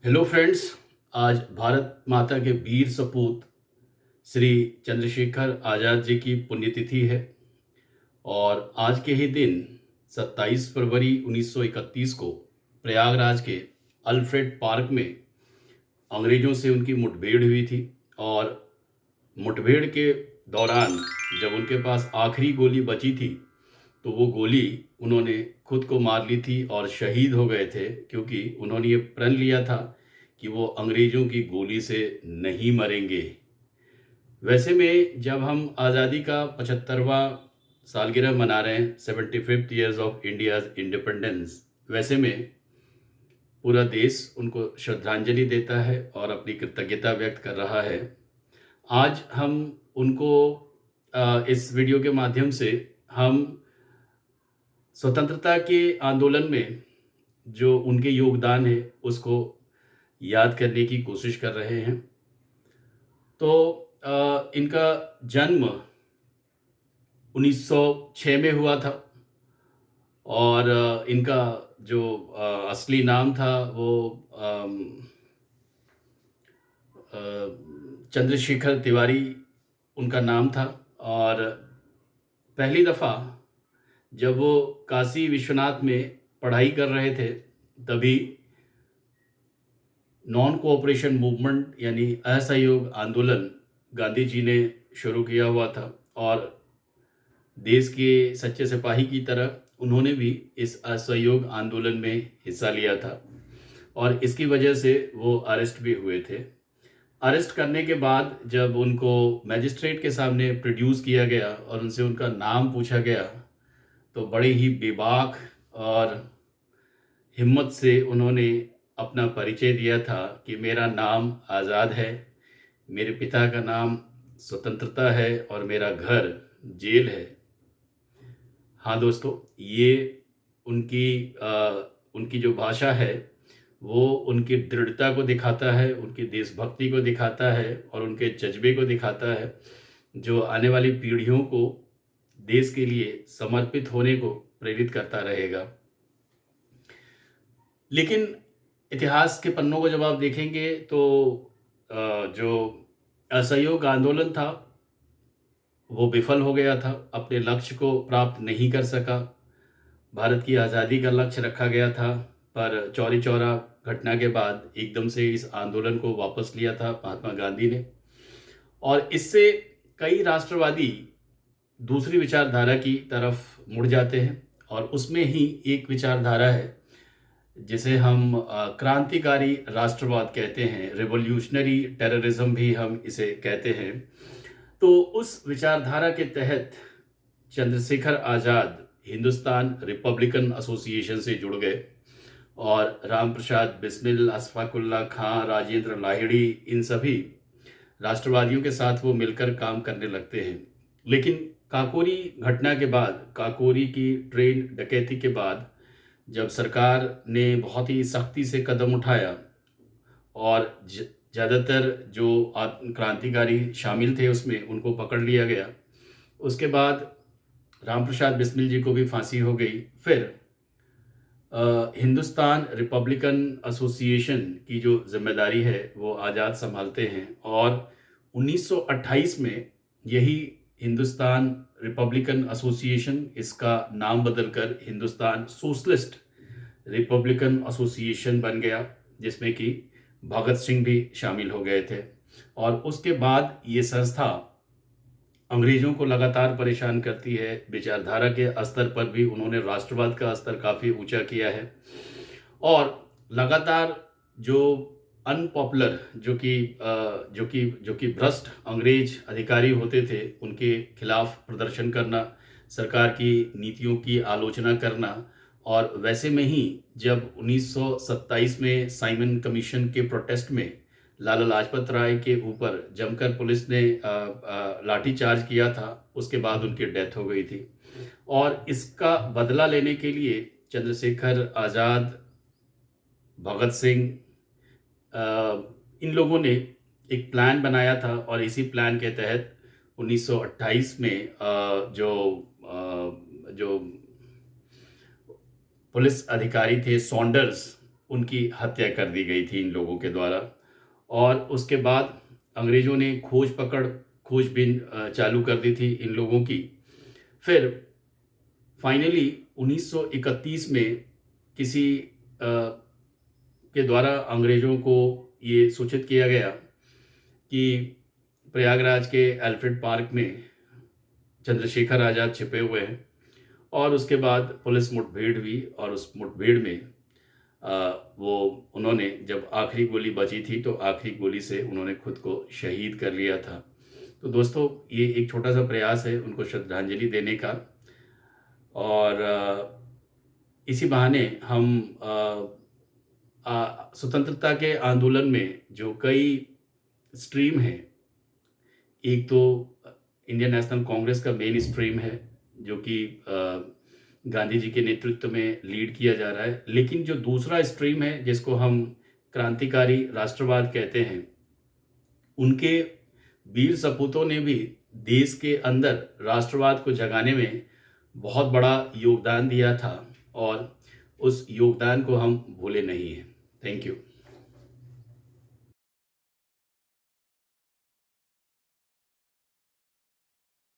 Hello friends. आज भारत माता के वीर सपूत श्री चंद्रशेखर आज़ाद जी की पुण्यतिथि है और आज के ही दिन 27 फरवरी 1931 को प्रयागराज के अल्फ्रेड पार्क में अंग्रेज़ों से उनकी मुठभेड़ हुई थी। और मुठभेड़ के दौरान जब उनके पास आखिरी गोली बची थी तो वो गोली उन्होंने खुद को मार ली थी और शहीद हो गए थे, क्योंकि उन्होंने ये प्रण लिया था कि वो अंग्रेज़ों की गोली से नहीं मरेंगे। वैसे में जब हम आज़ादी का 75वां सालगिरह मना रहे हैं, 75th years of India's independence, वैसे में पूरा देश उनको श्रद्धांजलि देता है और अपनी कृतज्ञता व्यक्त कर रहा है। आज हम उनको इस वीडियो के माध्यम से हम स्वतंत्रता के आंदोलन में जो उनके योगदान है उसको याद करने की कोशिश कर रहे हैं। तो इनका जन्म 1906 में हुआ था और इनका जो असली नाम था वो अम, अ, चंद्रशेखर तिवारी उनका नाम था। और पहली दफ़ा जब वो काशी विश्वनाथ में पढ़ाई कर रहे थे तभी नॉन कोऑपरेशन मूवमेंट यानी असहयोग आंदोलन गांधी जी ने शुरू किया हुआ था और देश के सच्चे सिपाही की तरह उन्होंने भी इस असहयोग आंदोलन में हिस्सा लिया था और इसकी वजह से वो अरेस्ट भी हुए थे। अरेस्ट करने के बाद जब उनको मैजिस्ट्रेट के सामने प्रोड्यूस किया गया और उनसे उनका नाम पूछा गया तो बड़े ही बेबाक और हिम्मत से उन्होंने अपना परिचय दिया था कि मेरा नाम आज़ाद है, मेरे पिता का नाम स्वतंत्रता है और मेरा घर जेल है। हाँ दोस्तों, ये उनकी जो भाषा है वो उनकी दृढ़ता को दिखाता है, उनकी देशभक्ति को दिखाता है और उनके जज्बे को दिखाता है, जो आने वाली पीढ़ियों को देश के लिए समर्पित होने को प्रेरित करता रहेगा। लेकिन इतिहास के पन्नों को जब आप देखेंगे तो जो असहयोग आंदोलन था वो विफल हो गया था, अपने लक्ष्य को प्राप्त नहीं कर सका। भारत की आज़ादी का लक्ष्य रखा गया था पर चौरी चौरा घटना के बाद एकदम से इस आंदोलन को वापस लिया था महात्मा गांधी ने। और इससे कई राष्ट्रवादी दूसरी विचारधारा की तरफ मुड़ जाते हैं और उसमें ही एक विचारधारा है जिसे हम क्रांतिकारी राष्ट्रवाद कहते हैं, रिवॉल्यूशनरी टेररिज्म भी हम इसे कहते हैं। तो उस विचारधारा के तहत चंद्रशेखर आज़ाद हिंदुस्तान रिपब्लिकन एसोसिएशन से जुड़ गए और राम प्रसाद बिस्मिल, अशफाकुल्ला खां, राजेंद्र लाहिड़ी, इन सभी राष्ट्रवादियों के साथ वो मिलकर काम करने लगते हैं। लेकिन काकोरी घटना के बाद, काकोरी की ट्रेन डकैती के बाद जब सरकार ने बहुत ही सख्ती से कदम उठाया और ज़्यादातर जो क्रांतिकारी शामिल थे उसमें उनको पकड़ लिया गया, उसके बाद राम प्रसाद बिस्मिल जी को भी फांसी हो गई। फिर हिंदुस्तान रिपब्लिकन एसोसिएशन की जो जिम्मेदारी है वो आज़ाद संभालते हैं और 1928 में यही हिंदुस्तान रिपब्लिकन एसोसिएशन, इसका नाम बदलकर हिंदुस्तान सोशलिस्ट रिपब्लिकन एसोसिएशन बन गया, जिसमें कि भगत सिंह भी शामिल हो गए थे। और उसके बाद ये संस्था अंग्रेज़ों को लगातार परेशान करती है। विचारधारा के स्तर पर भी उन्होंने राष्ट्रवाद का स्तर काफ़ी ऊंचा किया है और लगातार जो अनपॉपुलर, जो कि भ्रष्ट अंग्रेज अधिकारी होते थे उनके खिलाफ प्रदर्शन करना, सरकार की नीतियों की आलोचना करना। और वैसे में ही जब 1927 में साइमन कमीशन के प्रोटेस्ट में लाला लाजपत राय के ऊपर जमकर पुलिस ने लाठीचार्ज किया था, उसके बाद उनकी डेथ हो गई थी। और इसका बदला लेने के लिए चंद्रशेखर आज़ाद, भगत सिंह, इन लोगों ने एक प्लान बनाया था और इसी प्लान के तहत 1928 में जो पुलिस अधिकारी थे सॉन्डर्स, उनकी हत्या कर दी गई थी इन लोगों के द्वारा। और उसके बाद अंग्रेज़ों ने खोजबीन चालू कर दी थी इन लोगों की। फिर फाइनली 1931 में किसी के द्वारा अंग्रेज़ों को ये सूचित किया गया कि प्रयागराज के एल्फ्रेड पार्क में चंद्रशेखर आज़ाद छिपे हुए हैं। और उसके बाद पुलिस मुठभेड़ हुई और उस मुठभेड़ में वो उन्होंने जब आखिरी गोली बची थी तो आखिरी गोली से उन्होंने खुद को शहीद कर लिया था। तो दोस्तों, ये एक छोटा-सा प्रयास है उनको श्रद्धांजलि देने का। और इसी बहाने हम स्वतंत्रता के आंदोलन में जो कई स्ट्रीम हैं, एक तो इंडियन नेशनल कांग्रेस का मेन स्ट्रीम है जो कि गांधी जी के नेतृत्व में लीड किया जा रहा है। लेकिन जो दूसरा स्ट्रीम है जिसको हम क्रांतिकारी राष्ट्रवाद कहते हैं, उनके वीर सपूतों ने भी देश के अंदर राष्ट्रवाद को जगाने में बहुत बड़ा योगदान दिया था और उस योगदान को हम भूले नहीं हैं। Thank you.